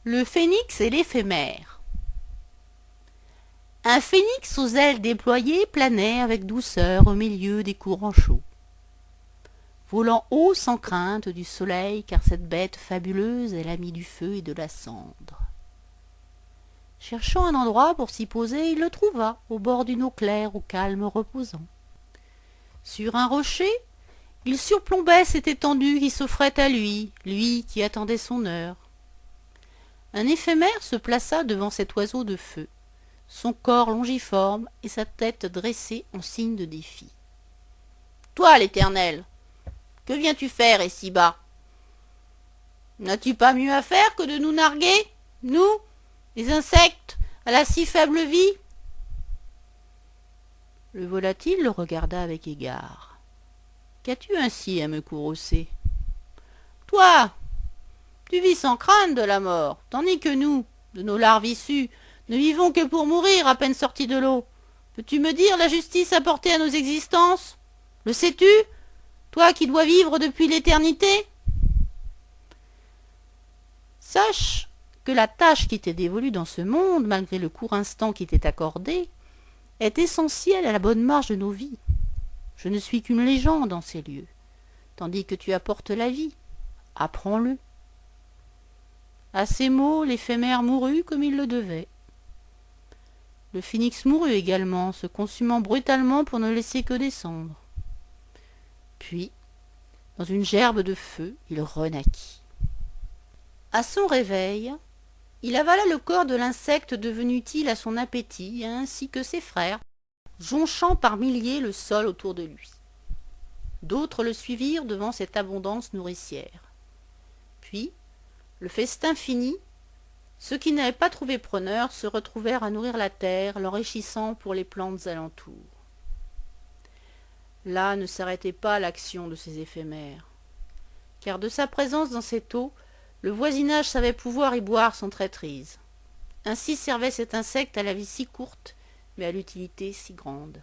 Le phénix et l'éphémère. Un phénix aux ailes déployées planait avec douceur au milieu des courants chauds. Volant haut sans crainte du soleil, car cette bête fabuleuse est l'amie du feu et de la cendre. Cherchant un endroit pour s'y poser, il le trouva au bord d'une eau claire au calme reposant. Sur un rocher, il surplombait cette étendue qui s'offrait à lui, lui qui attendait son heure. Un éphémère se plaça devant cet oiseau de feu, son corps longiforme et sa tête dressée en signe de défi. « Toi, l'Éternel, que viens-tu faire ici bas? N'as-tu pas mieux à faire que de nous narguer, nous, les insectes, à la si faible vie ?» Le volatile le regarda avec égard. « Qu'as-tu ainsi à me courroucer? Toi, tu vis sans crainte de la mort, tandis que nous, de nos larves issues, ne vivons que pour mourir à peine sortis de l'eau. Peux-tu me dire la justice apportée à nos existences? Le sais-tu, toi qui dois vivre depuis l'éternité? Sache que la tâche qui t'est dévolue dans ce monde, malgré le court instant qui t'est accordé, est essentielle à la bonne marche de nos vies. Je ne suis qu'une légende en ces lieux, tandis que tu apportes la vie. Apprends-le. » À ces mots, l'éphémère mourut comme il le devait. Le phénix mourut également, se consumant brutalement pour ne laisser que des cendres. Puis, dans une gerbe de feu, il renaquit. À son réveil, il avala le corps de l'insecte devenu utile à son appétit, ainsi que ses frères, jonchant par milliers le sol autour de lui. D'autres le suivirent devant cette abondance nourricière. Puis, le festin fini, ceux qui n'avaient pas trouvé preneur se retrouvèrent à nourrir la terre, l'enrichissant pour les plantes alentours. Là ne s'arrêtait pas l'action de ces éphémères, car de sa présence dans cette eau, le voisinage savait pouvoir y boire sans traîtrise. Ainsi servait cet insecte à la vie si courte, mais à l'utilité si grande.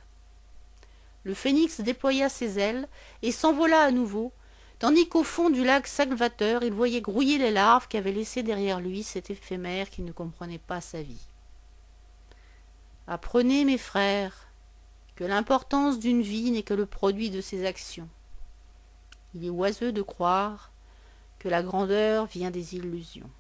Le phénix déploya ses ailes et s'envola à nouveau, tandis qu'au fond du lac Salvateur, il voyait grouiller les larves qu'avait laissées derrière lui cet éphémère qui ne comprenait pas sa vie. Apprenez, mes frères, que l'importance d'une vie n'est que le produit de ses actions. Il est oiseux de croire que la grandeur vient des illusions.